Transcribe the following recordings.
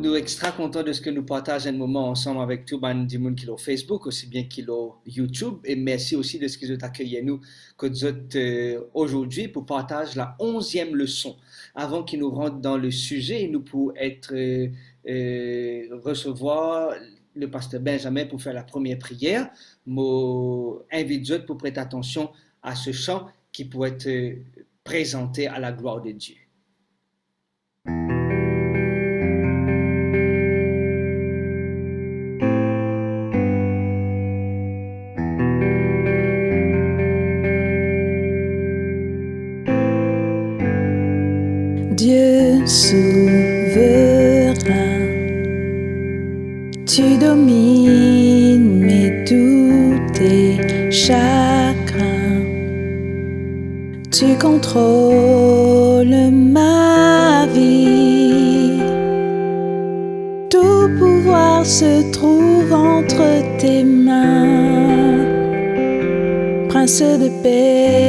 Nous extra contents de ce que nous partageons un moment ensemble avec tout le monde qui est sur Facebook, aussi bien qu'il est YouTube. Et merci aussi de ce que vous accueillez nous que vous êtes aujourd'hui pour partager la 11e leçon. Avant qu'il nous rentre dans le sujet, nous pouvons recevoir le pasteur Benjamin pour faire la première prière. Je invite vous pour prêter attention à ce chant qui peut être présenté à la gloire de Dieu. Dieu souverain, tu domines mes doutes et chagrins, tu contrôles ma vie, tout pouvoir se trouve entre tes mains, Prince de paix,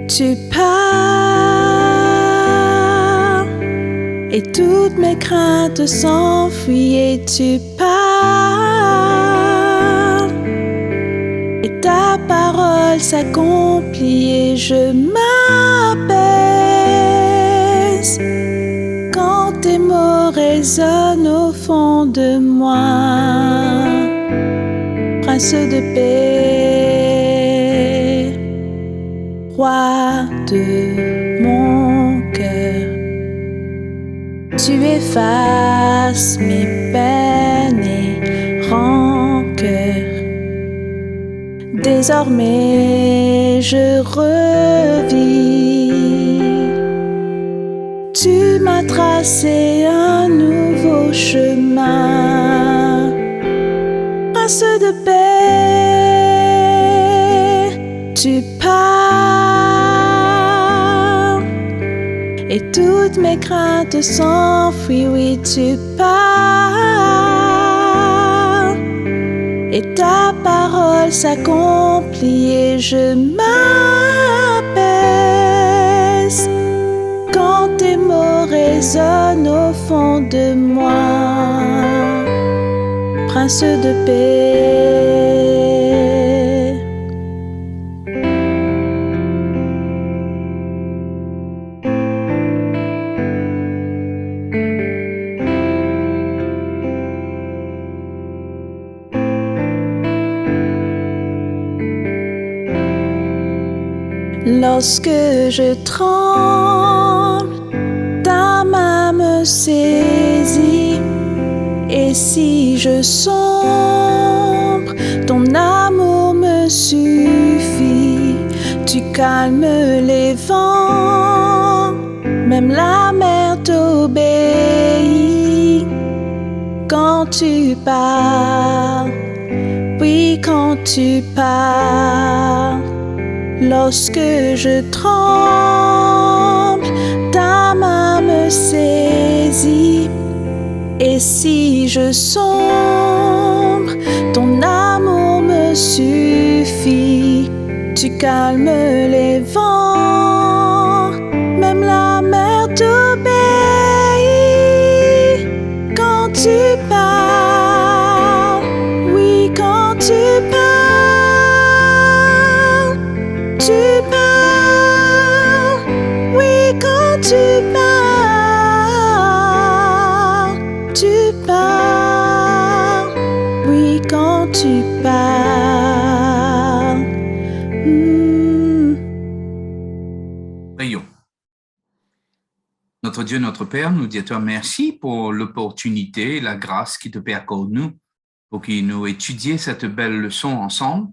tu pars. Et toutes mes craintes s'enfuient et tu pars. Et ta parole s'accomplit et je m'apaise quand tes mots résonnent au fond de moi. Prince de paix, roi de mon cœur, tu effaces mes peines et rancœurs. Désormais je revis. Tu m'as tracé un nouveau chemin. Prince de paix, tu pars. Et toutes mes craintes s'enfuient, oui, tu pars. Et ta parole s'accomplit et je m'apaise quand tes mots résonnent au fond de moi. Prince de paix. Lorsque je tremble, ta main me saisit. Et si je sombre, ton amour me suffit. Tu calmes les vents, même la mer t'obéit. Quand tu parles, oui, quand tu parles. Lorsque je tremble, ta main me saisit. Et si je sombre, ton amour me suffit. Tu calmes les vents, même la mer t'obéit. Quand tu parles, oui, quand tu parles, tu parles, oui, quand tu parles, tu parles, oui, quand tu parles. Prions. Notre Dieu, notre Père, nous disons à toi merci pour l'opportunité et la grâce qui te accorde nous pour que nous étudions cette belle leçon ensemble.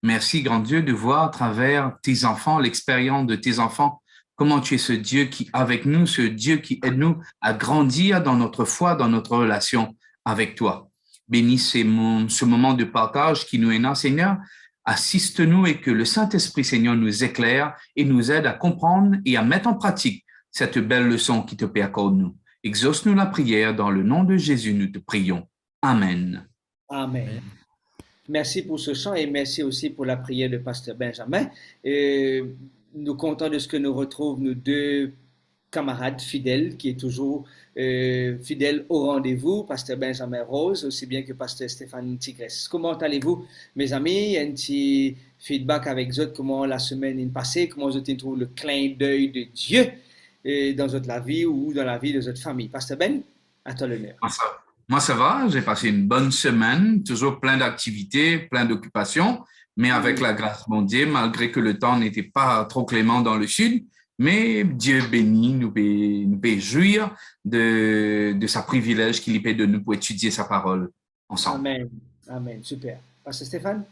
Merci, grand Dieu, de voir à travers tes enfants, l'expérience de tes enfants, comment tu es ce Dieu qui est avec nous, ce Dieu qui aide nous à grandir dans notre foi, dans notre relation avec toi. Bénis ce moment de partage qui nous est là, Seigneur. Assiste-nous et que le Saint-Esprit, Seigneur, nous éclaire et nous aide à comprendre et à mettre en pratique cette belle leçon qui te accorde nous. Exauce-nous la prière, dans le nom de Jésus, nous te prions. Amen. Amen. Merci pour ce chant et merci aussi pour la prière de Pasteur Benjamin. Nous comptons de ce que nous retrouvons, nous deux camarade fidèle qui est toujours fidèle au rendez-vous, Pasteur Benjamin Rose, aussi bien que Pasteur Stéphane Tigresse. Comment allez-vous, mes amis? Un petit feedback avec vous, comment la semaine est passée, comment vous avez trouvé le clin d'œil de Dieu dans votre vie ou dans la vie de votre famille. Pasteur Ben, à toi l'honneur. Moi, ça va. J'ai passé une bonne semaine, toujours plein d'activités, plein d'occupations, mais avec la grâce de mon Dieu, malgré que le temps n'était pas trop clément dans le sud, mais Dieu bénit, nous peut jouir de sa privilège qu'il peut de nous pour étudier sa parole ensemble. Amen. Amen. Super. Pasteur Stéphane?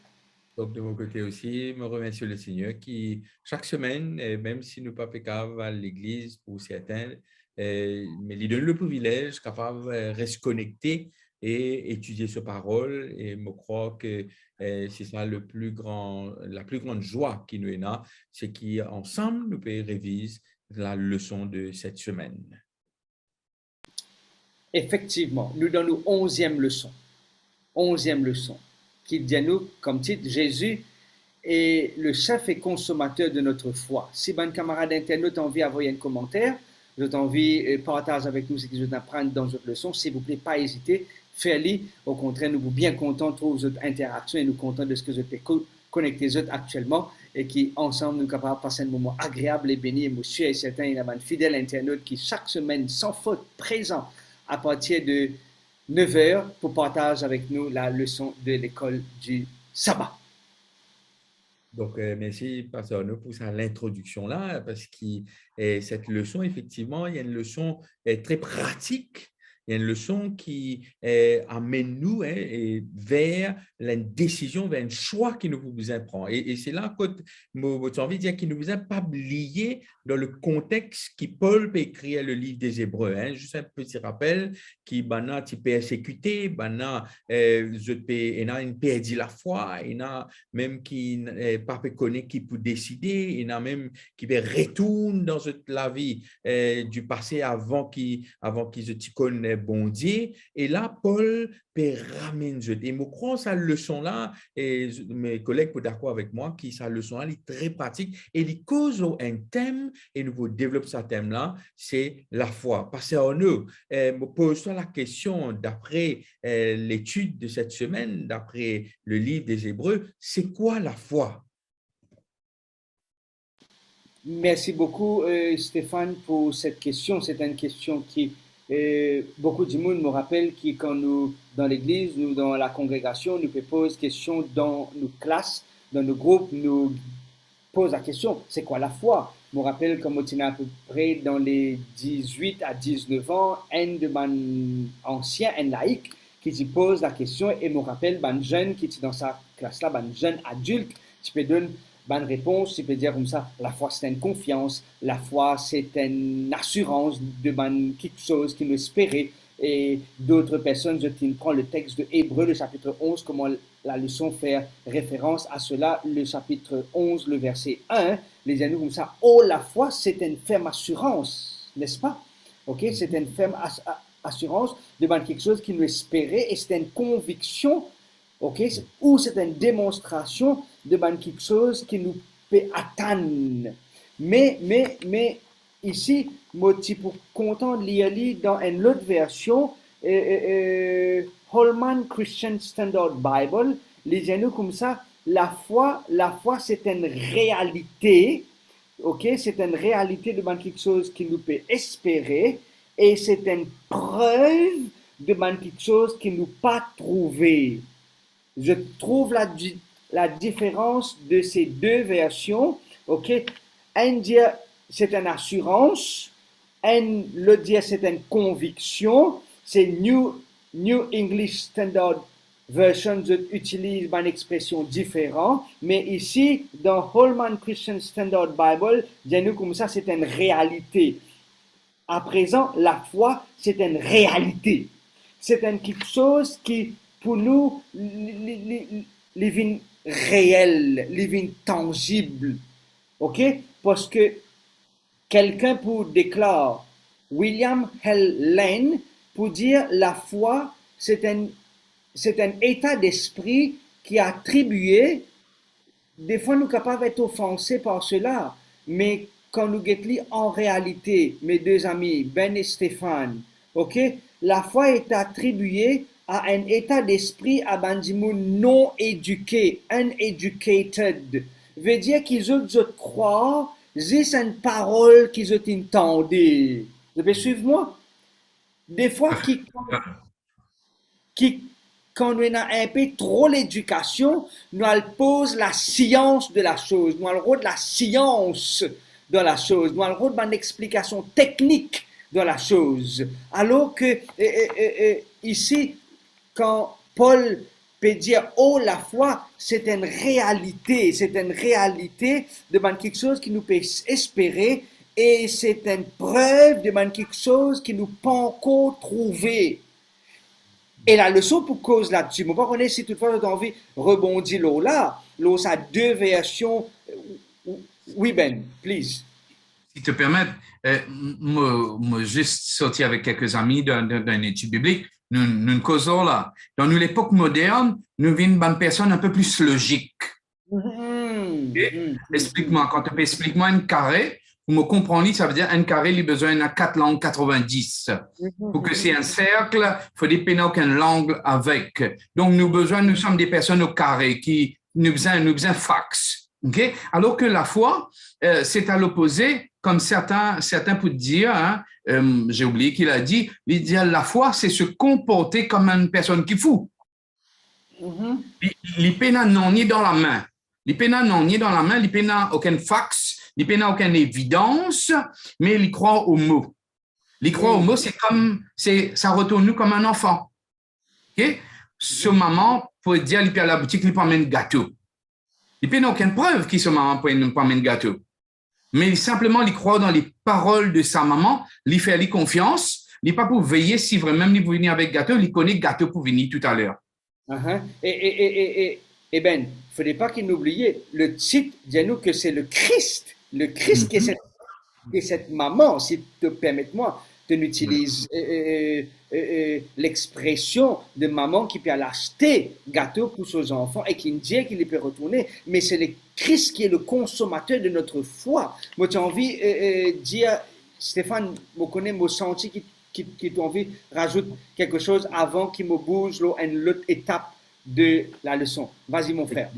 Donc, de mon côté aussi, me remercie le Seigneur qui, chaque semaine, même si nous ne sommes pas à l'église pour certains, mais il donne le privilège capable de rester connecté et étudier sa parole. Et je crois que c'est ça la plus grande joie qui nous est là, c'est qu'ensemble, nous pouvons réviser la leçon de cette semaine. Effectivement, nous donnons 11e leçon. 11e leçon, qui dit à nous, comme titre, Jésus est le chef et consommateur de notre foi. Si bon camarade internaute a envie d'envoyer un commentaire, vous avez envie de partager avec nous ce que vous apprenez dans votre leçon, s'il vous plaît, pas hésiter, faites-le. Au contraire, nous sommes bien contents de trouver votre interaction et nous sommes contents de ce que vous êtes connectés actuellement et qui, ensemble, nous sommes capables de passer un moment agréable et béni. Et monsieur et certain, il y a un fidèle internaute qui, chaque semaine, sans faute, présent à partir de 9h pour partager avec nous la leçon de l'école du sabbat. Donc, merci, Pasteur Arnaud, pour l'introduction là, parce que cette leçon, effectivement, il y a une leçon très pratique. Il y a une leçon qui amène nous vers la décision, vers un choix qui nous vous prend. Et c'est là que j'ai envie de dire qu'il ne vous a pas oublié dans le contexte qui Paul peut écrire le livre des Hébreux. Juste un petit rappel qui bana tu persécuté, bana il a perdu la foi, il a même qui pas peut connaître qui peut décider, il a même qui peut retourner dans la vie du passé avant qu'ils se connaissent bon Dieu. Et là, Paul peut ramener. Et je crois que cette leçon-là, et mes collègues sont d'accord avec moi, que cette leçon-là est très pratique et il cause un thème, et nous développons ce thème-là, c'est la foi. Parce que nous, je pose la question, d'après l'étude de cette semaine, d'après le livre des Hébreux, c'est quoi la foi? Merci beaucoup, Stéphane, pour cette question. C'est une question qui beaucoup de monde me rappelle que quand nous, dans l'église, nous, dans la congrégation, nous posons question dans nos classes, dans nos groupes, nous posons la question, c'est quoi la foi? Je me rappelle quand on à peu près dans les 18 à 19 ans, un de mes anciens, un laïc, qui se pose la question et me rappelle, un jeune qui est dans sa classe-là, un jeune adulte, qui peut donner bonne réponse, tu peux dire comme ça, la foi c'est une confiance, la foi c'est une assurance de quelque chose qui nous espérait. Et d'autres personnes, je prends le texte de Hébreux, le chapitre 11, comment la leçon fait référence à cela, le chapitre 11, le verset 1, les anneaux comme ça, oh la foi c'est une ferme assurance, n'est-ce pas? Ok, c'est une ferme assurance de quelque chose qui nous espérait et c'est une conviction. Okay? Ou c'est une démonstration de quelque chose qui nous peut atteindre. Mais ici, moi, je suis content de lire dans une autre version, Holman Christian Standard Bible, les nous comme ça, la foi c'est une réalité, ok? C'est une réalité de quelque chose qui nous peut espérer, et c'est une preuve de quelque chose qui nous pas trouvé. Je trouve la différence de ces deux versions. Ok, un dit c'est une assurance, l'autre dit c'est une conviction. C'est New English Standard Version utilise une expression différente, mais ici dans Holman Christian Standard Bible, nous comme ça c'est une réalité. À présent, la foi c'est une réalité. C'est quelque chose qui pour nous, living réel, living tangible, ok? Parce que quelqu'un pour déclarer, William L. Lane, pour dire la foi, c'est un état d'esprit qui est attribué, des fois nous sommes capables d'être offensés par cela, mais quand nous guettons en réalité, mes deux amis, Ben et Stéphane, ok, la foi est attribuée à un état d'esprit à bandimoun non éduqué, uneducated. Veut dire qu'ils ont croire, c'est une parole qu'ils ont entendu. Vous pouvez suivre moi? Des fois, quand on a un peu trop l'éducation, nous elle pose la science de la chose, nous allons de la science de la chose, nous allons une explication technique de la chose. Alors que ici, quand Paul peut dire oh la foi, c'est une réalité de quelque chose qui nous peut espérer et c'est une preuve de quelque chose qui nous peut encore trouver. Et la leçon pour cause là-dessus, je ne sais pas si toutefois vous avez envie de rebondir là, ça a deux versions. Oui, Ben, please. Si te permets, moi juste sorti avec quelques amis d'une étude biblique, nous causons là. Dans l'époque moderne, nous vîmes une personne un peu plus logique. Explique-moi, quand tu peux expliquer-moi un carré, vous me comprenez, ça veut dire un carré, il a besoin de 4 langues 90. Pour que c'est un cercle, il faut des pénaux qu'un langue avec. Donc, nous sommes des personnes au carré qui nous besoin fax. Okay? Alors que la foi, c'est à l'opposé, comme certains peuvent dire, hein, j'ai oublié qu'il a dit, la foi, c'est se comporter comme une personne qui fout. Les pénaux n'ont ni dans la main. Les pénaux n'ont ni dans la main, les pénaux aucun fax, les pénaux aucune évidence, mais ils croient aux mots. Les croire aux mots, ça retourne nous comme un enfant. Okay? Ce maman peut dire, il peut à la boutique, il peut amener un gâteau. Il n'y a aucune preuve que ce maman peut amener un gâteau. Mais simplement, il croit dans les paroles de sa maman, il fait lui confiance, il n'est pas pour veiller si vraiment il veut venir avec gâteau, il connaît gâteau pour venir tout à l'heure. Et Ben, il ne faudrait pas qu'il n'oublie, le titre, dis-nous que c'est le Christ qui est cette maman, si tu permets-moi de n'utiliser l'expression de maman qui peut acheter gâteau pour ses enfants et qui dit qu'il peut retourner, mais c'est le Christ qui est le consommateur de notre foi. Moi, tu as envie de dire, Stéphane, je connais mon senti qui t'a envie de rajouter quelque chose avant qu'il me bouge une autre étape de la leçon. Vas-y, mon frère.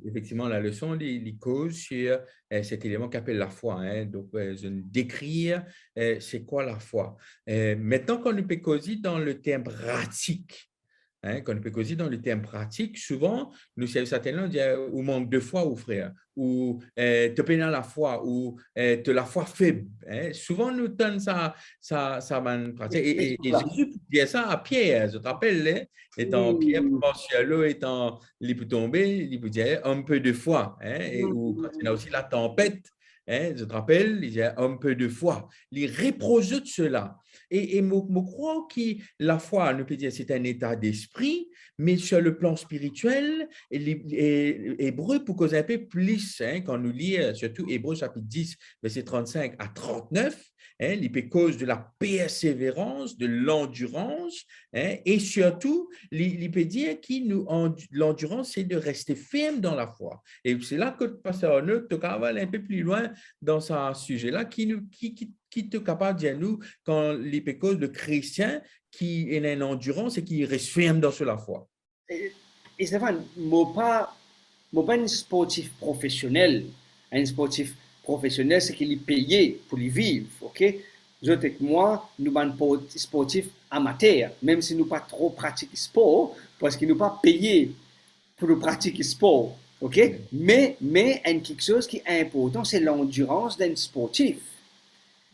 Effectivement, la leçon, les causes sur cet élément qu'appelle la foi. Hein. Donc, je décrire c'est quoi la foi. Maintenant, quand on peut causer dans le terme pratique, hein, quand on peut causer dans le terme pratique, souvent, nous savons certainement dire ou manque de foi, ou frère, ou te pénal la foi, ou te la foi faible. Hein. Souvent, nous donnons ça pratique. Et Jésus dit ça à Pierre, je te rappelle, hein, étant Pierre, sur l'eau, étant il peut tomber, il peut dire un peu de foi. Hein, et, ou quand il y a aussi la tempête, hein, je te rappelle, il y a un peu de foi. Il reprojette cela. Et je crois que la foi, on peut dire, c'est un état d'esprit, mais sur le plan spirituel, Hébreu, pour causer un peu plus, hein, quand nous lisons, surtout Hébreu chapitre 10, verset 35 à 39, hein, il peut cause de la persévérance, de l'endurance, hein, et surtout, il peut dire que l'endurance, c'est de rester ferme dans la foi. Et c'est là que le pasteur Arnaud te cavale un peu plus loin dans ce sujet-là, qui est capable de dire nous quand les causes de chrétiens qui ont une endurance et qui restent fermes dans la foi. Et Stéphane, moi pas un sportif professionnel. Un sportif professionnel, c'est qu'il est payé pour y vivre, ok? Je avec moi, nous sommes sportifs amateurs, même si nous pas trop pratiquons sport, parce qu'ils nous pas payés pour nous pratiquer sport, ok? Mais quelque chose qui est important, c'est l'endurance d'un sportif.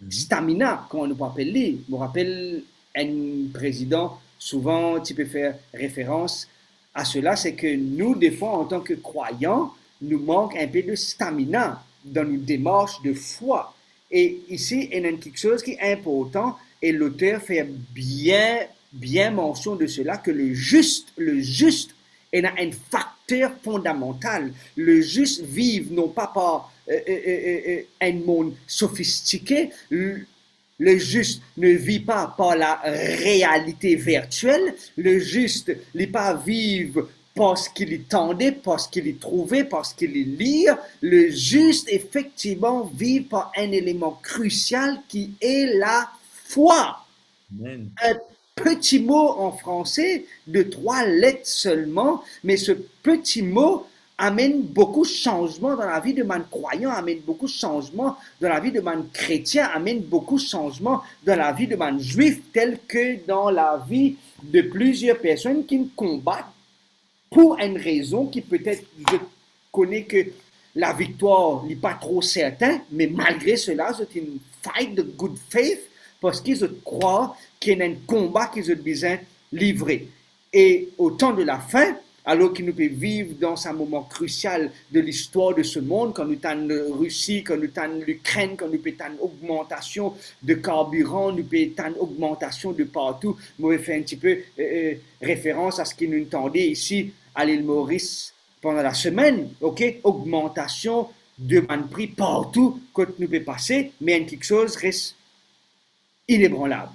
Stamina, comme on nous appelle. Je me rappelle un président, souvent tu peux faire référence à cela, c'est que nous, des fois, en tant que croyants, nous manque un peu de stamina dans nos démarches de foi. Et ici, il y a quelque chose qui est important et l'auteur fait bien mention de cela, que le juste est un facteur fondamental. Le juste vive non pas par un monde sophistiqué, le juste ne vit pas par la réalité virtuelle, le juste n'est pas vivre parce qu'il y tendait, parce qu'il y trouvait, parce qu'il y lit, le juste effectivement vit par un élément crucial qui est la foi. Amen. Un petit mot en français de 3 lettres seulement, mais ce petit mot amène beaucoup de changements dans la vie de man croyant, amène beaucoup de changements dans la vie de man chrétien, amène beaucoup de changements dans la vie de man juif, tel que dans la vie de plusieurs personnes qui me combattent pour une raison qui peut-être, je connais que la victoire n'est pas trop certaine, mais malgré cela, c'est une fight de good faith parce qu'ils croient qu'il y a un combat qu'ils ont besoin de livrer. Et au temps de la fin, alors qu'il nous peut vivre dans un moment crucial de l'histoire de ce monde, quand nous avons la Russie, quand nous avons l'Ukraine, quand nous avons une augmentation de carburant, nous avons une augmentation de partout. Moi, je fais un petit peu référence à ce qui nous entendait ici à l'île Maurice pendant la semaine, ok? Augmentation de prix partout quand nous pouvons passer, mais quelque chose reste inébranlable.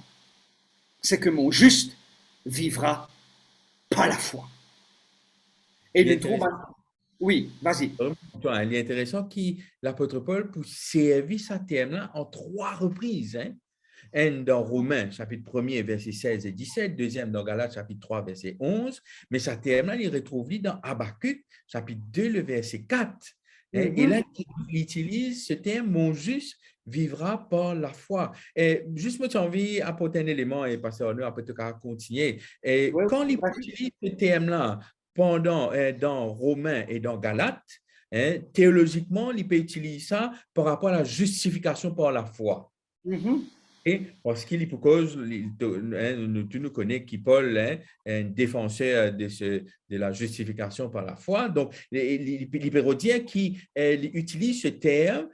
C'est que mon juste vivra par la foi. Et nous trouvons... Oui, vas-y. Il est intéressant que l'apôtre Paul pour servir ce thème-là en 3 reprises. Hein? Un dans Romains, chapitre 1er, versets 16 et 17, deuxième dans Galates, chapitre 3, verset 11, mais ce thème-là, il retrouve dans Habakkuk, chapitre 2, le verset 4. Hein? Et là, il utilise ce terme, mon juste vivra par la foi. Et juste, moi, j'ai envie d'apporter un élément, et pasteur Arnaud, après, tu vas continuer. Et quand il utilise ce terme-là, dans Romains et dans Galates, hein, théologiquement, il peut utiliser ça par rapport à la justification par la foi. Et parce qu'il est pour cause, tu nous connais qui Paul est un défenseur de la justification par la foi. Donc, il peut dire qu'il utilise ce terme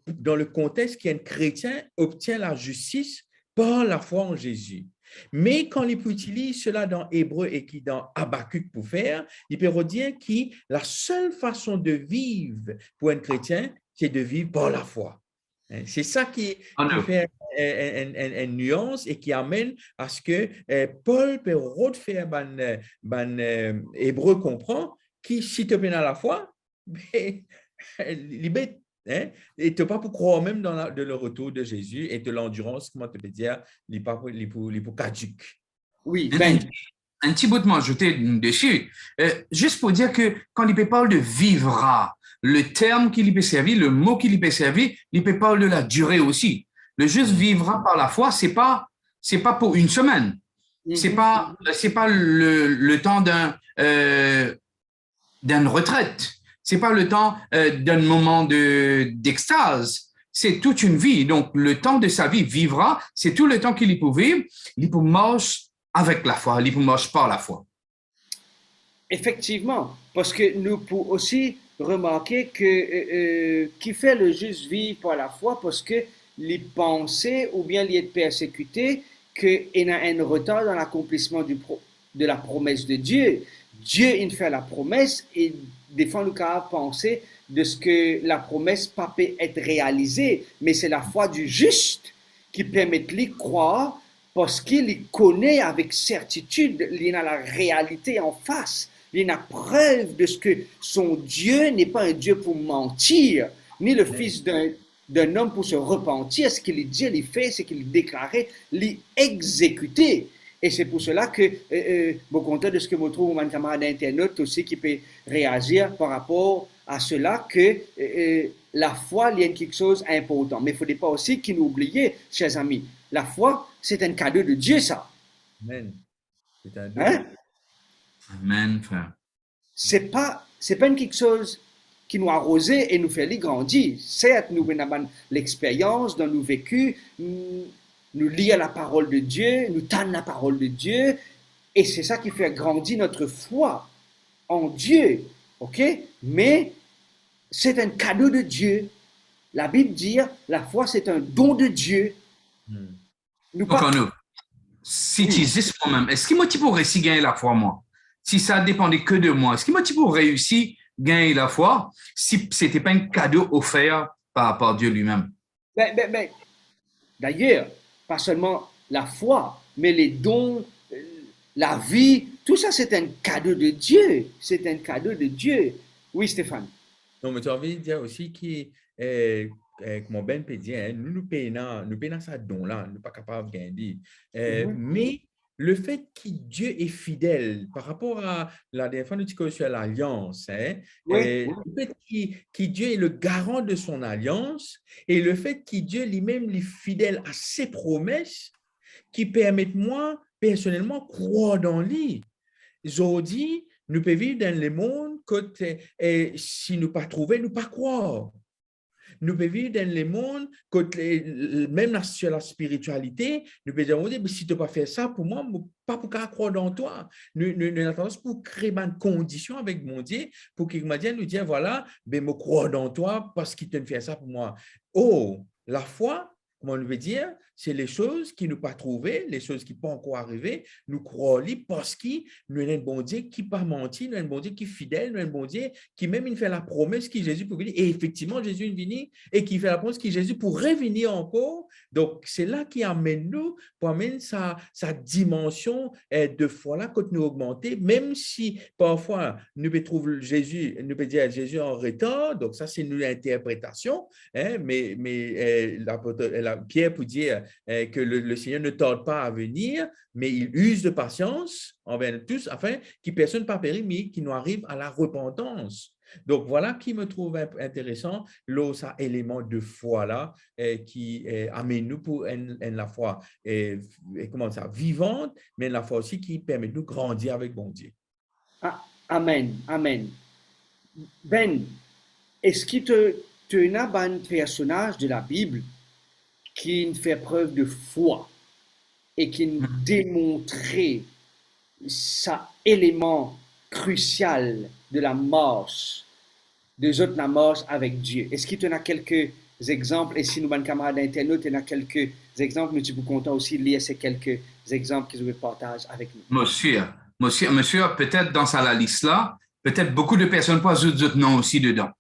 dans le contexte qu'un chrétien obtient la justice par la foi en Jésus. Mais quand il utilise cela dans Hébreu et qui dans Habakkuk pour faire, il peut dire que la seule façon de vivre pour un chrétien, c'est de vivre par la foi. C'est ça qui fait une nuance et qui amène à ce que Paul peut refaire Hébreu comprend qui, si tu es dans la foi, mais hein? Et tu n'as pas pour croire même dans le retour de Jésus et de l'endurance, comment tu peux dire, il n'est pas pour caduque. Oui, un petit bout de m'ajouter dessus. Juste pour dire que quand il parle de vivra, le terme qu'il peut servir, le mot qu'il peut servir, il peut parler de la durée aussi. Le juste vivra par la foi, c'est pas pour une semaine. C'est pas le temps d'une retraite. C'est pas le temps d'un moment d'extase. C'est toute une vie. Donc, le temps de sa vie vivra, c'est tout le temps qu'il peut vivre. Il peut marcher avec la foi, il peut marcher par la foi. Effectivement, parce que nous pouvons aussi remarquer que qui fait le juste vivre par la foi, parce que les pensées ou bien les être persécutés, qu'il y a un retard dans l'accomplissement de la promesse de Dieu. Dieu, il fait la promesse et des fois, nous avons pensé de ce que la promesse pas peut être réalisée, mais c'est la foi du juste qui permet de croire parce qu'il connaît avec certitude, il a la réalité en face, il a preuve de ce que son Dieu n'est pas un Dieu pour mentir, ni le fils d'un homme pour se repentir. Ce qu'il dit, il fait, ce qu'il déclarait, l'exécuter. Et c'est pour cela que, bon, content de ce que je trouve mon camarade d'internet aussi qui peut réagir par rapport à cela, que la foi, il y a quelque chose d'important. Mais il ne faudrait pas aussi qu'il nous oublie, chers amis, la foi, c'est un cadeau de Dieu, ça. Amen. C'est un don. Hein? Amen, frère. C'est pas quelque chose qui nous arrose et nous fait grandir. Certes, nous avons l'expérience dans nos vécus, nous lisons la parole de Dieu, nous tannons la parole de Dieu, et c'est ça qui fait grandir notre foi en Dieu, ok? Mais c'est un cadeau de Dieu. La Bible dit, la foi c'est un don de Dieu. Si tu existes moi-même, est-ce que moi tu pourrais réussir à gagner la foi, moi? Si ça dépendait que de moi, est-ce que moi tu pourrais réussir à gagner la foi si ce n'était pas un cadeau offert par Dieu lui-même? D'ailleurs, pas seulement la foi, mais les dons, la vie, tout ça, c'est un cadeau de Dieu. C'est un cadeau de Dieu. Oui, Stéphane. Non, mais tu as envie de dire aussi comment Ben peut dire, hein, nous payons ça don-là, nous ne sommes pas capables de gagner. Mais le fait que Dieu est fidèle par rapport à la dernière fois, nous disons sur l'alliance, hein, Oui. le fait que Dieu est le garant de son alliance et le fait que Dieu lui-même est fidèle à ses promesses qui permettent moi, personnellement, croire dans lui. Aujourd'hui, nous pouvons vivre dans le monde que si nous ne pas trouver, nous ne pas croire. Nous pouvons vivre dans le monde que même sur la spiritualité, nous pouvons dire, mais si tu n'as pas fait ça pour moi, pas pour croire dans toi. Nous avons tendance pour créer une condition avec mon Dieu pour qu'il nous dise, voilà, mais je crois dans toi parce qu'il te fait ça pour moi. Oh, la foi, comment on veut dire, c'est les choses qui nous pas trouvées, les choses qui ne pas encore arriver, nous croyons parce qu'il nous a un bon Dieu qui pas menti, nous a un bon Dieu qui est fidèle, nous a un bon Dieu qui même il fait la promesse qui Jésus pour venir. Et effectivement, Jésus est venu et qui fait la promesse qui Jésus pour revenir encore. Donc, c'est là qui amène nous, pour amener sa dimension de foi là quand nous augmenter, même si parfois nous peut trouver Jésus, nous peut dire Jésus en retard, donc ça c'est une interprétation, hein, mais Pierre peut dire que le Seigneur ne tarde pas à venir, mais il use de patience envers nous tous afin que personne ne pas périr, mais qu'il nous arrive à la repentance. Donc, voilà qui me trouve intéressant, ça élément de foi là, qui amène nous pour la foi comment ça, vivante, mais la foi aussi qui permet de nous grandir avec bon Dieu. Ah, amen, amen. Ben, est-ce qu'il te n'a pas un personnage de la Bible qui fait preuve de foi et qui démontrait ça élément crucial de la marche, la marche avec Dieu? Est-ce qu'il te n'a quelques exemples? Et si nous, ban camarades d'internautes, il y en a quelques exemples, mais tu peux content aussi lire ces quelques exemples qu'ils vous partagent avec nous. Monsieur, peut-être dans la liste là, peut-être beaucoup de personnes passent d'autres noms aussi dedans.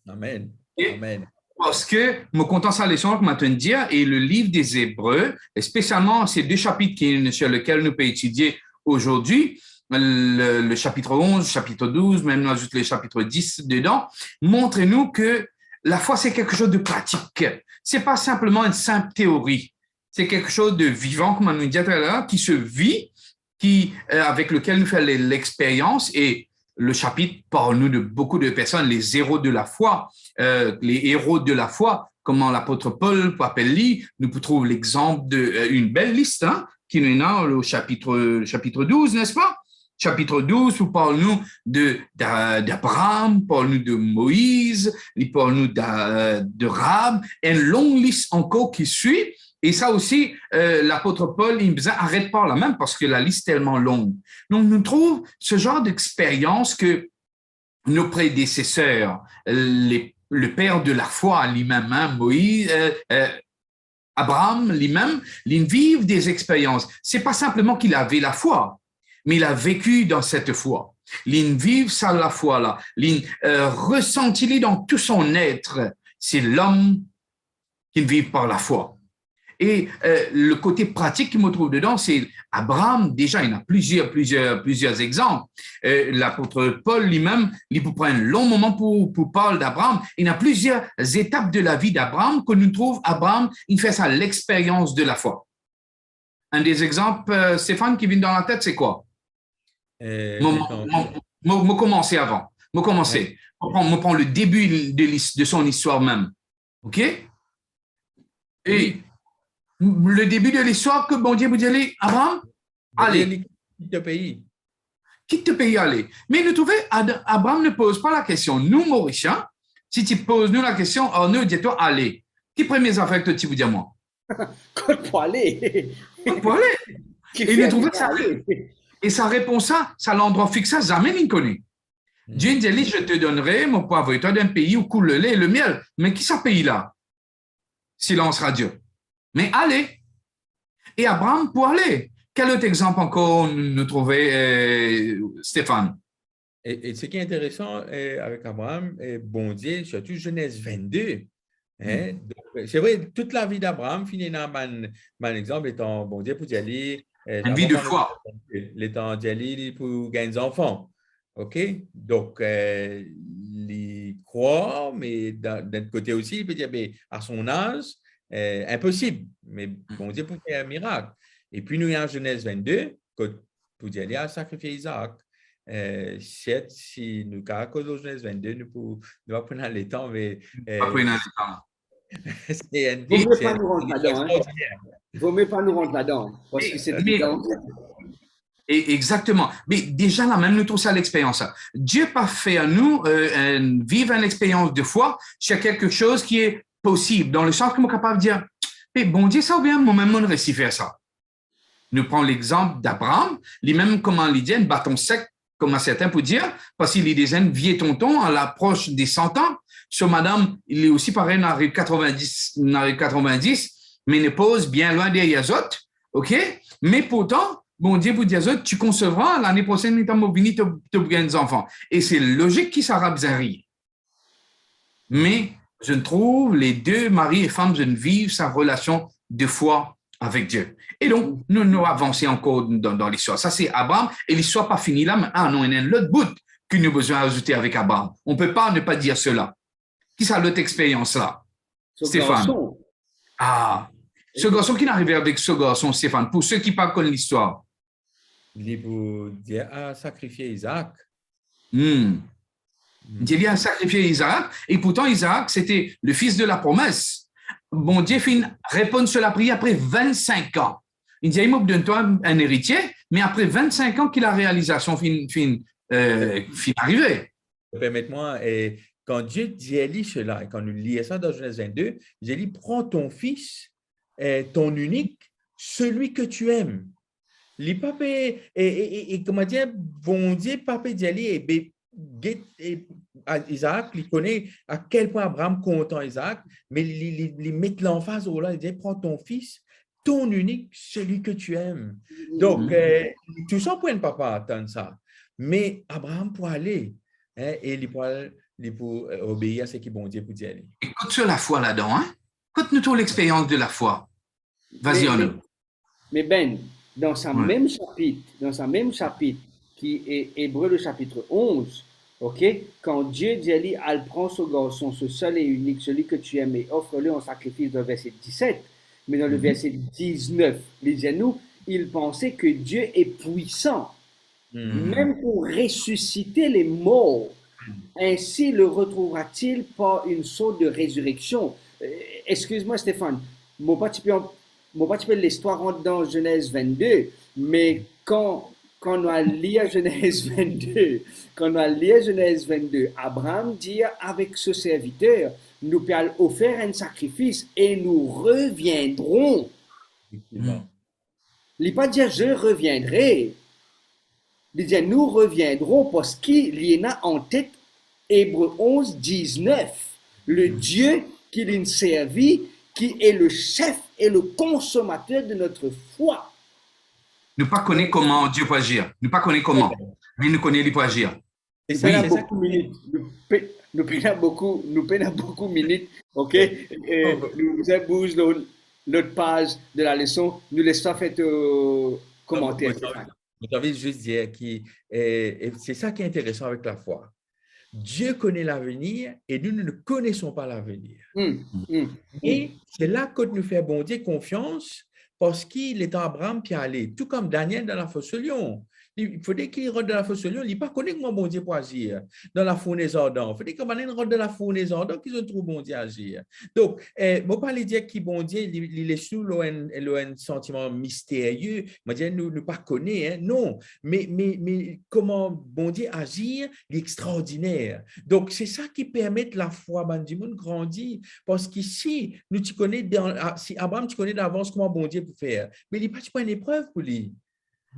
Amen. Amen. Parce que, me content sa leçon que maintenant dire, et le livre des Hébreux, et spécialement ces deux chapitres sur lesquels nous pouvons étudier aujourd'hui, le chapitre 11, le chapitre 12, même nous ajoute le chapitre 10 dedans, montrent-nous que la foi, c'est quelque chose de pratique. C'est pas simplement une simple théorie. C'est quelque chose de vivant, comme on nous dit tout à l'heure, qui se vit, avec lequel nous faisons l'expérience. Et le chapitre parle-nous de beaucoup de personnes, les héros de la foi, comment l'apôtre Paul appelle-lui. Nous trouvons l'exemple d'une belle liste qui nous est dans le chapitre 12, n'est-ce pas? Chapitre 12, où parle-nous d'Abraham, parle-nous de Moïse, il parle-nous de Rahab, une longue liste encore qui suit. Et ça aussi, l'apôtre Paul, il me disait, arrête pas là même parce que la liste est tellement longue. Donc, nous trouvons ce genre d'expérience que nos prédécesseurs, le père de la foi lui-même, Moïse, Abraham lui-même, ils vivent des expériences. C'est pas simplement qu'il avait la foi, mais il a vécu dans cette foi. Il vit ça la foi là. Il ressentit dans tout son être. C'est l'homme qui vit par la foi. Et le côté pratique qu'il me trouve dedans, c'est Abraham. Déjà, il y en a plusieurs exemples. L'apôtre Paul lui-même, il peut prendre un long moment pour parler d'Abraham. Il y a plusieurs étapes de la vie d'Abraham que nous trouvons Abraham, il fait ça l'expérience de la foi. Un des exemples, Stéphane, qui vient dans la tête, c'est quoi? Me commencer avant. Me commencer. Me prendre le début de son histoire même. OK? Et le début de l'histoire que bon Dieu vous dit, Abraham, allez. Quitte le pays. Quitte le pays, allez. Mais nous trouvons, Abraham ne pose pas la question. Nous, Mauriciens, si tu poses nous la question, alors nous, dis-toi, allez. Qui premières affaires que tu vous dis à moi? Côte pour aller. Côte pour aller. Et nous trouvons ça. Et sa réponse, ça l'endroit fixe, jamais l'inconnu. Dieu dit, je te donnerai, mon pauvre, toi d'un pays où coule le lait et le miel. Mais qui ça pays-là? Silence radio. Mais allez. Et Abraham pour aller. Quel autre exemple encore nous trouver, Stéphane? Et ce qui est intéressant avec Abraham, bon Dieu, surtout Genèse 22. C'est vrai, toute la vie d'Abraham finit dans mon exemple étant bon Dieu pour y aller Une vie de foi. Les temps d'y pour gagner des enfants. OK? Donc, il croit, mais d'un côté aussi, il peut dire, mais à son âge, impossible. Mais bon Dieu pour faire un miracle. Et puis, nous, en Genèse 22, pour dire, il a sacrifié Isaac. Certes, si nous caractérions Genèse 22, nous pouvons prendre le temps, mais Après, dans le temps. c'est un Vaut mieux pas nous rentrer là-dedans. Vaut mieux pas nous rentrer là-dedans. Parce que c'est évident. Exactement. Mais déjà là, même nous tous à l'expérience. Dieu pas fait à nous vivre une expérience de foi sur quelque chose qui est possible, dans le sens que nous sommes capables de dire, mais bon Dieu, ça ou bien moi-même, on réussit à faire ça. Nous prenons l'exemple d'Abraham, lui-même, comment il dit, un bâton sec, comme certains pour dire, parce qu'il est déjà un vieux tonton à l'approche des 100 ans. Sur madame, il est aussi pareil, dans les 90, ménopause bien loin des autres, OK? Mais pourtant, bon Dieu vous dit tu concevras l'année prochaine, tu as des enfants. Et c'est logique qu'il sera bizarre. Mais je trouve les deux, mari et femme, je vivent sa relation de foi avec Dieu. Et donc, nous avançons encore dans l'histoire. Ça, c'est Abraham. Et l'histoire n'est pas finie là, mais non, il y a un autre bout que nous avons besoin d'ajouter avec Abraham. On ne peut pas ne pas dire cela. Qui ça l'autre expérience-là? Stéphane. Ce garçon qui est arrivé avec ce garçon, Stéphane, pour ceux qui ne connaissent pas l'histoire. Il pour dire à sacrifier Isaac. Dieu a sacrifié Isaac, et pourtant Isaac, c'était le fils de la promesse. Bon Dieu répond sur la prière après 25 ans. Il dit, il m'a donné toi un héritier, mais après 25 ans que la réalisation fin arrivée. Permettez-moi, quand Dieu dit cela, et quand nous lisons ça dans Genèse 22, il dit, prends ton fils, ton unique, celui que tu aimes. Les papes, et comment dire, bon Dieu, papa dit, Isaac, il connaît à quel point Abraham content Isaac, mais il met l'emphase au là, il dit, prends ton fils, ton unique, celui que tu aimes. Donc, tout ça pour un papa attendre ça. Mais Abraham pour aller, et il pour obéir à ce qui bon Dieu pour dire. Écoute sur la foi là-dedans, hein? Écoute-nous toute l'expérience de la foi. Vas-y, on. Mais Ben, dans sa même chapitre, qui est Hébreu le chapitre 11, ok, quand Dieu dit, elle prend ce garçon, ce seul et unique, celui que tu aimes, et offre-le en sacrifice dans le verset 17, mais dans le verset 19, lisez-nous, il pensait que Dieu est puissant, même pour ressusciter les morts. Ainsi le retrouvera-t-il par une sorte de résurrection. Excuse-moi Stéphane, moi tu peux l'histoire rentre dans Genèse 22, mais quand on a lu Genèse 22, Abraham dit avec ce serviteur, nous allons offrir un sacrifice et nous reviendrons. Il n'est pas dire je reviendrai. Il dit nous reviendrons parce qu'il y en a en tête Hébreu 11, 19. Le Dieu qu'il a servi, qui est le chef et le consommateur de notre foi. Nous ne connaissons pas comment Dieu peut agir. Nous ne connaissons pas comment, mais nous connaissons qu'il peut agir. Nous prenons beaucoup de minutes. Nous prenons beaucoup de minutes. OK? Nous bougez l'autre page de la leçon. Nous laissons faire commentaire. J'ai envie de juste dire que c'est ça qui est intéressant avec la foi. Dieu connaît l'avenir et nous ne connaissons pas l'avenir. Et c'est là que nous faisons bon Dieu confiance parce qu'il est Abraham qui allait, tout comme Daniel dans la fosse lion. Il faudrait qu'il rentre dans la fosse lion, il n'a pas connu comment bon Dieu pour agir dans la fournaise ardente. Il faudrait qu'il rentre dans la fournaise ardente qu'ils ont trouvé bon Dieu agir. Donc, je ne pas dire que bon Dieu, il est sous un sentiment mystérieux. Je dis, nous ne pas connaître, non. Mais comment bon Dieu agir, il est extraordinaire. Donc, c'est ça qui permet la foi du monde grandir. Parce qu'ici, si Abraham, tu connais d'avance comment bon Dieu peut faire, mais il n'y a pas une épreuve pour lui.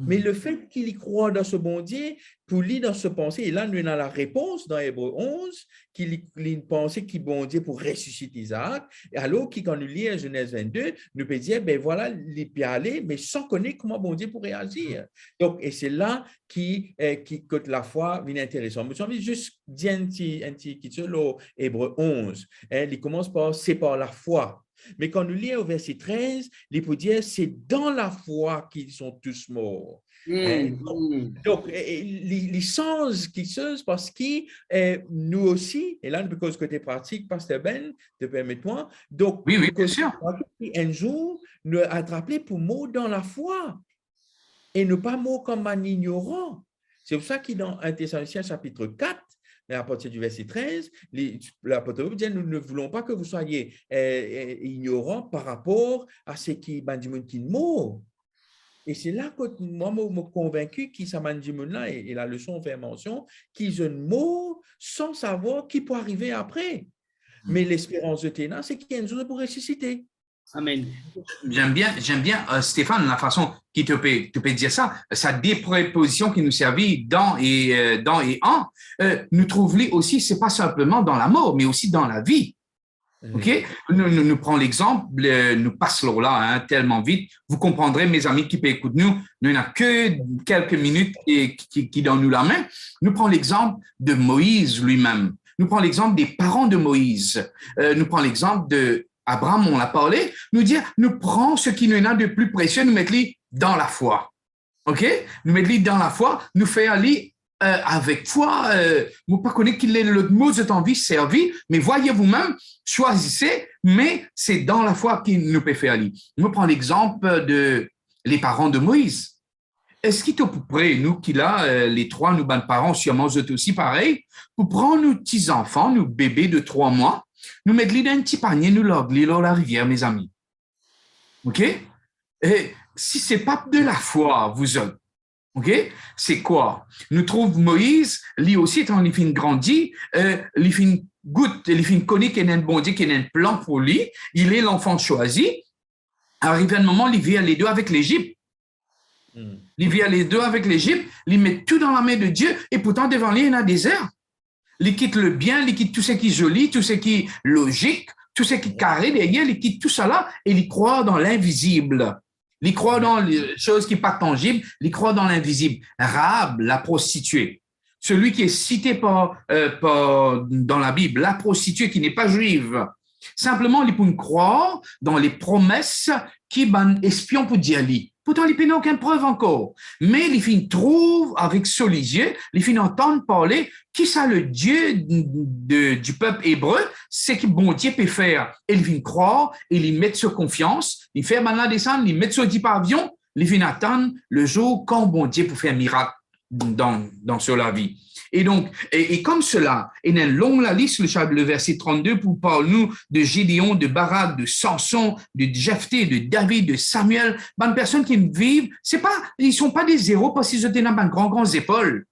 Mais le fait qu'il y croit dans ce bon Dieu, pour lui, dans ce pensée, et là, nous avons la réponse dans Hébreu 11, qu'il pensait qu'il bon Dieu pour ressusciter Isaac, et alors quand nous lisons Genèse 22, nous pouvons dire, ben voilà, il peut aller, mais sans connaître comment bon Dieu pourrait agir. Donc, et c'est là que la foi vient intéressante. Mais j'ai envie de juste dire un petit Hébreu 11. Il commence par, c'est par la foi. Mais quand nous lisons au verset 13, il peut dire c'est dans la foi qu'ils sont tous morts. Donc, les sens qui se parce que nous aussi, et là, parce que côté pratique, Pasteur Ben, te permets-moi, donc, Oui, oui, bien sûr. un jour, nous attraper pour mot dans la foi et ne pas mot comme un ignorant. C'est pour ça qu'il dans 1 Thessaloniciens chapitre 4, mais à partir du verset 13, l'apôtre Paul dit, nous ne voulons pas que vous soyez ignorants par rapport à ce qui est qui mort. Et c'est là que moi, je suis convaincu qu'ils sont là, et la leçon fait mention, qu'ils ont mort sans savoir qui peut arriver après. Mais l'espérance de Téna, c'est qu'il y a un jour pour ressusciter. Amen. J'aime bien Stéphane, la façon qu'il te peut dire ça, sa préposition qui nous servit dans et en, nous trouve aussi, c'est pas simplement dans la mort, mais aussi dans la vie. OK? Nous prenons l'exemple, nous passons là tellement vite. Vous comprendrez, mes amis qui peuvent écouter nous, il n'y en a que quelques minutes qui donnent nous la main. Nous prenons l'exemple de Moïse lui-même. Nous prenons l'exemple des parents de Moïse. Nous prenons l'exemple de Abraham, on l'a parlé. Nous dire, nous prenons ce qui nous a de plus précieux, nous mettons dans la foi. OK? Nous mettons dans la foi, nous faisons aller avec foi, vous ne pas connaître qu'il est le mot de ton vie servi, mais voyez vous-même, choisissez, mais c'est dans la foi qu'il nous peut faire aller. Nous prenons l'exemple de les parents de Moïse. Est-ce qu'il est pour près, nous qui là, les trois, nous, ben, parents, sûrement, vous êtes aussi pareil, pour prendre nos petits-enfants, nos bébés de 3 mois, nous mettre dans un petit panier, nous leur dans la rivière, mes amis. OK? Et si c'est pas de la foi, vous autres, OK? C'est quoi? Nous trouvons Moïse, lui aussi, quand il finit grandi, il finit goûte, il finit connaît qu'il y a un bon Dieu, qu'il y a un plan pour lui, il est l'enfant choisi. Arrivé un moment, il vient les deux avec l'Égypte. Il vient les deux avec l'Égypte, il met tout dans la main de Dieu, et pourtant, devant lui, il y a un désert. Il quitte le bien, il quitte tout ce qui est joli, tout ce qui est logique, tout ce qui est carré derrière, il quitte tout ça là, et il croit dans l'invisible. Il croit dans les choses qui ne sont pas tangibles, il croit dans l'invisible. Rahab, la prostituée, celui qui est cité dans la Bible, la prostituée qui n'est pas juive, simplement, il peut croire dans les promesses qui sont espions pour dire lui. Pourtant, il n'a aucune preuve encore. Mais il trouve avec ses yeux, il entendre parler qui ça le Dieu du peuple hébreu, c'est que bon Dieu peut faire. Et il croire, et il met sur confiance, il fait maintenant descendre, il met sur 10 pavillons, il attendre le jour quand bon Dieu peut faire un miracle dans la vie. Et donc, et comme cela, il y a une longue liste, le verset 32, pour parler de Gédéon, de Barak, de Samson, de Jephthé, de David, de Samuel, bonnes personnes qui vivent, ils sont pas des héros parce qu'ils ont des grands épaules.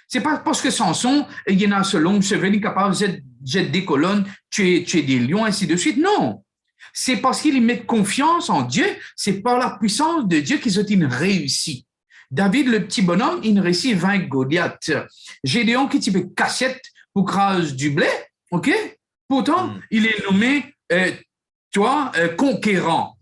C'est pas parce que Samson, il y en a ce long chevelu capable de jeter des colonnes, tuer des lions, ainsi de suite. Non. C'est parce qu'ils mettent confiance en Dieu, c'est par la puissance de Dieu qu'ils ont réussi. David, le petit bonhomme, il réussit 20 Goliath. Gédéon, qui type cassette pour craser du blé, OK? Pourtant, il est nommé, conquérant.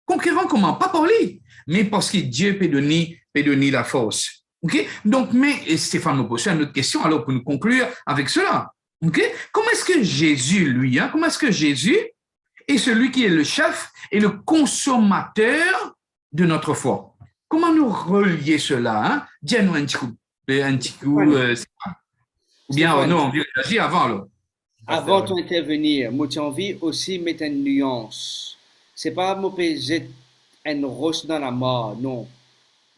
Conquérant comment? Pas par lui, mais parce que Dieu peut donner la force. OK? Donc, mais Stéphane nous pose une autre question, alors pour nous conclure avec cela. OK? Comment est-ce que Jésus, lui, comment est-ce que Jésus est celui qui est le chef et le consommateur de notre foi? Comment nous relier cela? Dis-nous un petit coup. Ou bien, non, on vient d'agir avant. Là. Avant d'intervenir, moi, j'ai envie aussi de mettre une nuance. Ce n'est pas moi jeter une roche dans la mort, non.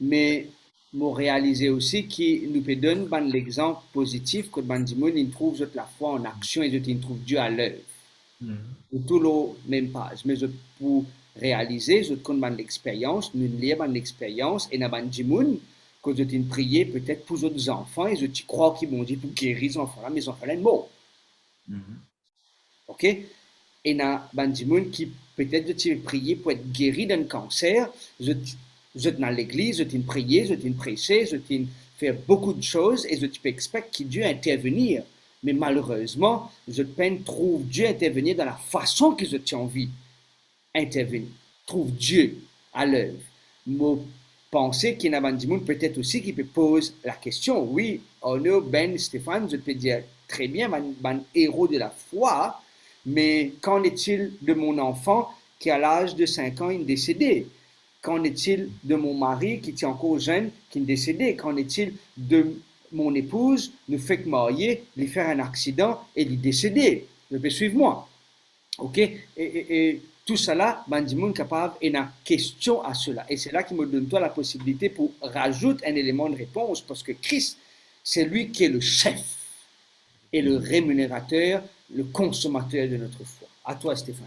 Mais moi réaliser aussi qu'il nous peut donner l'exemple positif que il trouve la foi en action et il trouve Dieu à l'œuvre. Tout le même page. Mais pour réaliser, je connais l'expérience, nous lisons l'expérience et nous avons dit que je t'ai prié peut-être pour d'autres enfants et je crois qu'ils m'ont dit pour guérir les enfants là, mes enfants là, morts. OK? Et nous avons dit qui peut-être je t'ai prié pour être guéri d'un cancer, je dans l'église, je t'ai prié, je t'ai prêché, je t'ai fait beaucoup de choses et je peux expecter que Dieu intervenir. Mais malheureusement, je peine trouve Dieu intervenir dans la façon que je t'ai envie intervenir. Trouve Dieu à l'œuvre. Moi, penser qu'il y a des gens peut-être aussi qui peut poser la question. Oui, Ono, Ben, Stéphane, je peux dire très bien, ben héros de la foi, mais qu'en est-il de mon enfant qui à l'âge de 5 ans est décédé? Qu'en est-il de mon mari qui est encore jeune, qui est décédé? Qu'en est-il de mon épouse, nous fait que marier, lui faire un accident et lui décéder? Vous pouvez suivre moi. OK? Et tout cela, ben, du monde capable et une question à cela. Et c'est là qu'il me donne toi la possibilité pour rajouter un élément de réponse parce que Christ, c'est lui qui est le chef et le rémunérateur, le consommateur de notre foi. À toi, Stéphane.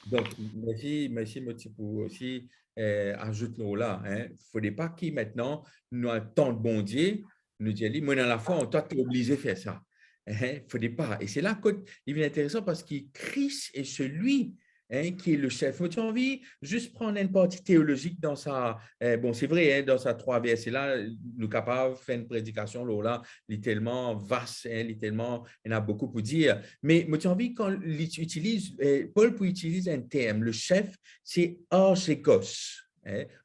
Donc, merci Moti pour aussi ajouter là. Il ne faudrait pas qu'il maintenant, nous avons tant de bon Dieu, nous dit, moi dans la foi, toi, tu es obligé de faire ça. Il ne faudrait pas. Et c'est là qu'il est intéressant parce que Christ est celui qui est le chef. Tu as envie juste prendre une partie théologique dans sa, bon c'est vrai, dans sa 3 versets là, nous capables de faire une prédication là, tellement vaste, tellement, il y en a beaucoup pour dire. Mais tu as envie quand il utilise, Paul pour utiliser un terme, le chef, c'est archégos.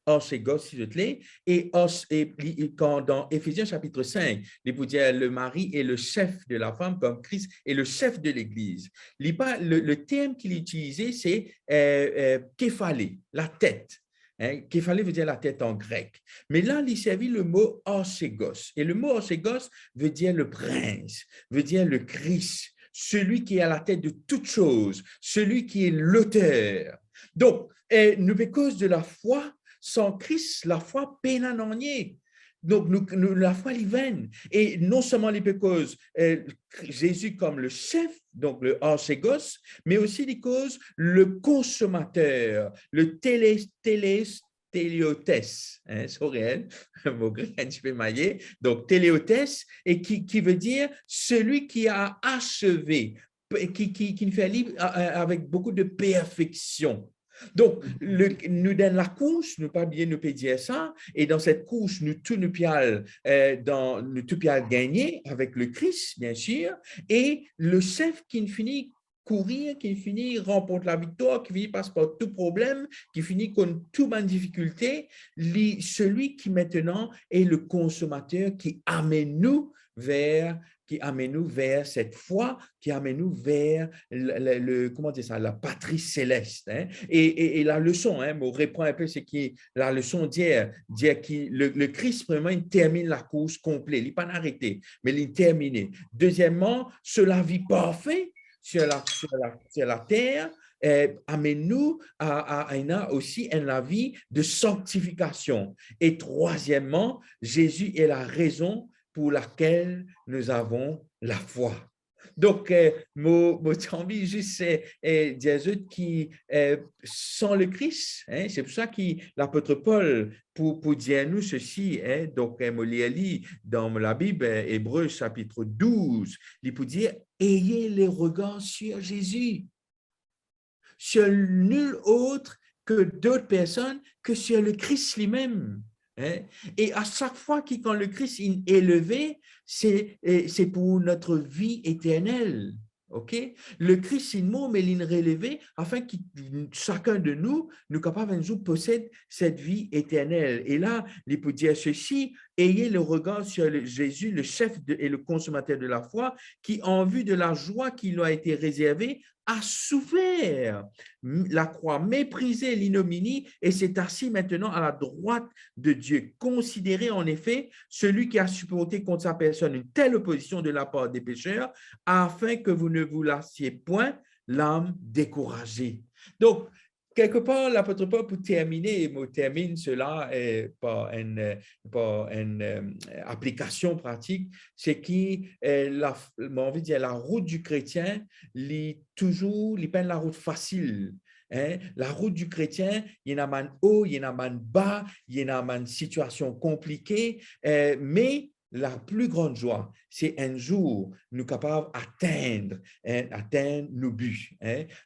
Archégos, s'il te plaît, et quand dans Éphésiens chapitre 5, il peut dire le mari est le chef de la femme comme Christ est le chef de l'Église. Le terme qu'il utilisait, c'est képhalé, la tête. Képhalé veut dire la tête en grec. Mais là, il servit le mot archégos. Et le mot archégos veut dire le prince, veut dire le Christ, celui qui est à la tête de toutes choses, celui qui est l'auteur. Donc, nous, à cause de la foi, sans Christ, la foi peine à nier. Donc, la foi l'ivène. Et non seulement les causes Jésus comme le chef, donc le archégos, mais aussi les causes le consommateur, le téléotes, c'est réel, un mot grec un petit peu maillé, donc téléotes, et qui veut dire celui qui a achevé, qui nous fait libre avec beaucoup de perfection. Donc, nous dans la course, nous pas bien nous peut dire ça, et dans cette course, nous tout nous gagner avec le Christ, bien sûr, et le chef qui finit courir, qui finit remporte la victoire, qui finit passe par tout problème, qui finit contre toute bonne difficulté, celui qui maintenant est le consommateur qui amène nous vers cette foi, qui amène nous vers comment dire ça, la patrie céleste. Et la leçon, on reprend un peu ce qui est la leçon d'hier, que le Christ, vraiment, il termine la course complète, il n'est pas arrêté, mais il est terminé. Deuxièmement, sur la vie parfaite, sur la terre, amène-nous à aussi la vie de sanctification. Et troisièmement, Jésus est la raison pour laquelle nous avons la foi. Donc, mon envie juste dire qui sans le Christ, c'est pour ça que l'apôtre Paul pour dire nous ceci, donc je lis dans la Bible, Hébreux chapitre 12, il peut dire ayez les regards sur Jésus, sur nul autre que d'autres personnes que sur le Christ lui-même. Et à chaque fois que quand le Christ est élevé, c'est pour notre vie éternelle. OK? Le Christ est mort, mais il est relevé afin que chacun de nous capable un jour possède cette vie éternelle. Et là, il peut dire ceci, ayez le regard sur Jésus, le chef et le consommateur de la foi, qui en vue de la joie qui lui a été réservée, a souffert la croix, méprisé l'ignominie et s'est assis maintenant à la droite de Dieu. Considérez en effet celui qui a supporté contre sa personne une telle opposition de la part des pécheurs, afin que vous ne vous lassiez point l'âme découragée. Donc, quelque part, l'apôtre Paul, pour terminer, il termine cela par une application pratique, c'est que la route du chrétien, il peine la route facile. La route du chrétien, il y en a un haut, il y en a un bas, il y en a une situation compliquée, mais la plus grande joie, c'est un jour nous capables d'atteindre nos buts.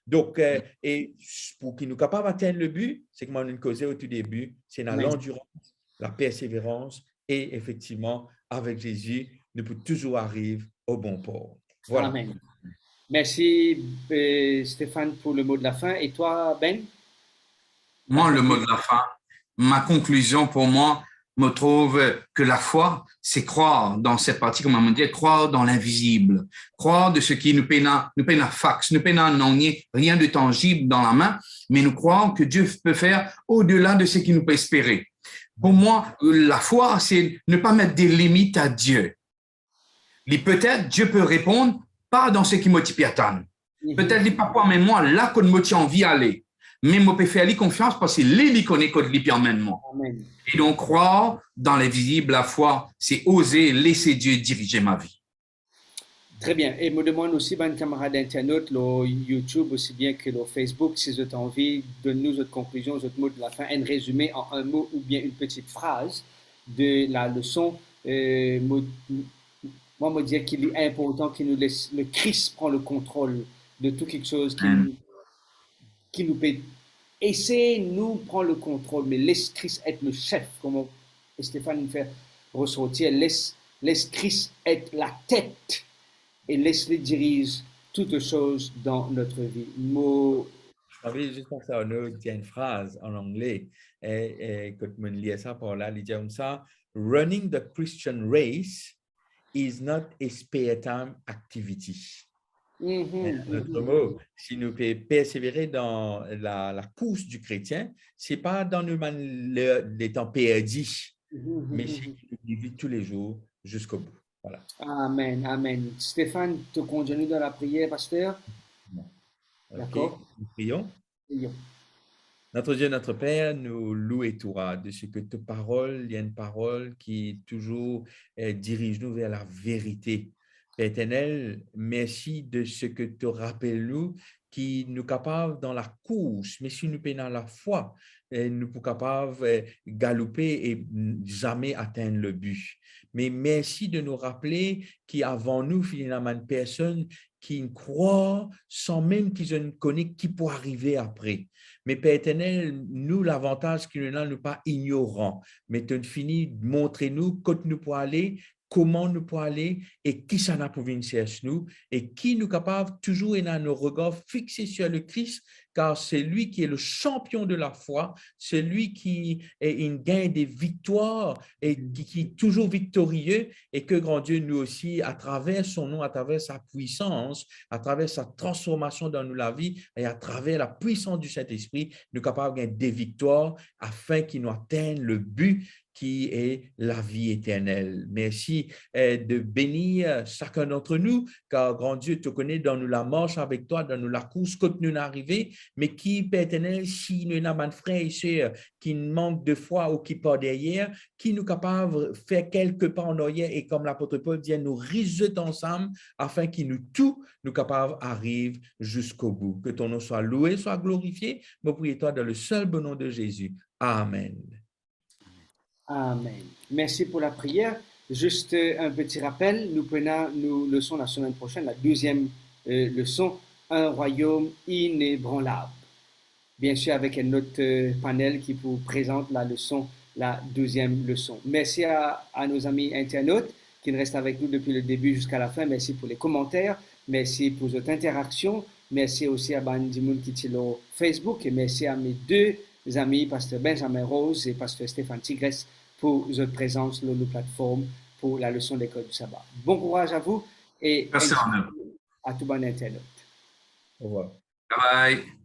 Donc, et pour qu'ils nous capables d'atteindre le but, c'est comme on a causé au tout début, c'est dans l'endurance, la persévérance et effectivement, avec Jésus, nous pouvons toujours arriver au bon port. Voilà. Amen. Merci Stéphane pour le mot de la fin. Et toi, Ben? Moi, le mot de la fin, ma conclusion pour moi, me trouve que la foi, c'est croire dans cette partie, comme on dit, croire dans l'invisible, croire de ce qui nous peine à fax, nous peine à n'ennier rien de tangible dans la main, mais nous croyons que Dieu peut faire au-delà de ce qu'il nous peut espérer. Pour moi, la foi, c'est ne pas mettre des limites à Dieu. Et peut-être Dieu peut répondre, pas dans ce qui me dit attendre. Peut-être les papa, mais moi, là, qu'on me tient envie d'aller. Mais je peux faire confiance parce que c'est lui qui connaît qu'on lui permet de moi. Amen. Et donc, croire dans l'invisible, la foi, c'est oser laisser Dieu diriger ma vie. Très bien. Et me demande aussi, ben, camarades internautes, le YouTube aussi bien que le Facebook, si vous avez envie de nous votre conclusion, votre mot de la fin, un résumé en un mot ou bien une petite phrase de la leçon. Moi, me dire qu'il est important qu'il nous laisse, le Christ prend le contrôle de tout quelque chose qui nous peut essayer, nous prend le contrôle, mais laisse Christ être le chef, comme Stéphane nous fait ressortir, laisse Christ être la tête et laisse-les diriger toutes choses dans notre vie. Je vais juste penser à une phrase en anglais, et quand je lis ça par là, il dit comme ça, running the Christian race is not a spare time activity. Notre mot, si nous pouvons persévérer dans la course du chrétien, ce n'est pas dans les temps perdus, mais c'est qu'il vit tous les jours jusqu'au bout. Voilà. Amen, amen. Stéphane, te continue dans la prière, pasteur? D'accord. Nous prions. Prions. Notre Dieu, notre Père, nous louons toi de ce que ta parole, il y a une parole qui toujours dirige nous vers la vérité. Père éternel, merci de ce que tu rappelles nous, qui nous capables dans la course, mais si nous peinons la foi, nous sommes capables de galoper et jamais atteindre le but. Mais merci de nous rappeler qu'avant nous, finalement, une personne qui croit sans même qu'ils ne connaissent qui peut arriver après. Mais Père éternel, nous, l'avantage qu'il nous a, nous pas ignorants, mais tu finis de montrer nous quand nous pouvons aller, comment nous pouvons aller et qui ça n'a pour venir chercher nous et qui nous capable toujours et dans nos regards fixés sur le Christ, car c'est lui qui est le champion de la foi, c'est lui qui est une gain des victoires et qui est toujours victorieux et que, grand Dieu, nous aussi, à travers son nom, à travers sa puissance, à travers sa transformation dans nous la vie et à travers la puissance du Saint-Esprit, nous sommes capables de gagner des victoires afin qu'ils nous atteignent le but qui est la vie éternelle. Merci de bénir chacun d'entre nous, car grand Dieu te connaît dans nous la marche avec toi, dans nous la course quand nous arrivons, mais qui peut éternel, si nous avons un frère et soeur qui manque de foi ou qui part derrière, qui nous capable de faire quelques pas en arrière et comme l'apôtre Paul dit, nous résoudre ensemble afin qu'il nous tout, nous capables arrive jusqu'au bout. Que ton nom soit loué, soit glorifié. Me prie toi dans le seul bon nom de Jésus. Amen. Amen. Merci pour la prière. Juste un petit rappel, nous prenons nos leçons la semaine prochaine, la deuxième leçon, un royaume inébranlable. Bien sûr, avec un autre panel qui vous présente la leçon, la deuxième leçon. Merci à nos amis internautes qui restent avec nous depuis le début jusqu'à la fin. Merci pour les commentaires. Merci pour votre interaction. Merci aussi à Bandimoun qui est sur Facebook. Et merci à mes deux amis, Pasteur Benjamin Rose et Pasteur Stéphane Tigresse, pour votre présence sur nos plateformes pour la leçon d'école du sabbat. Bon courage à vous et Merci à tout bon internaute. Au revoir. Bye bye.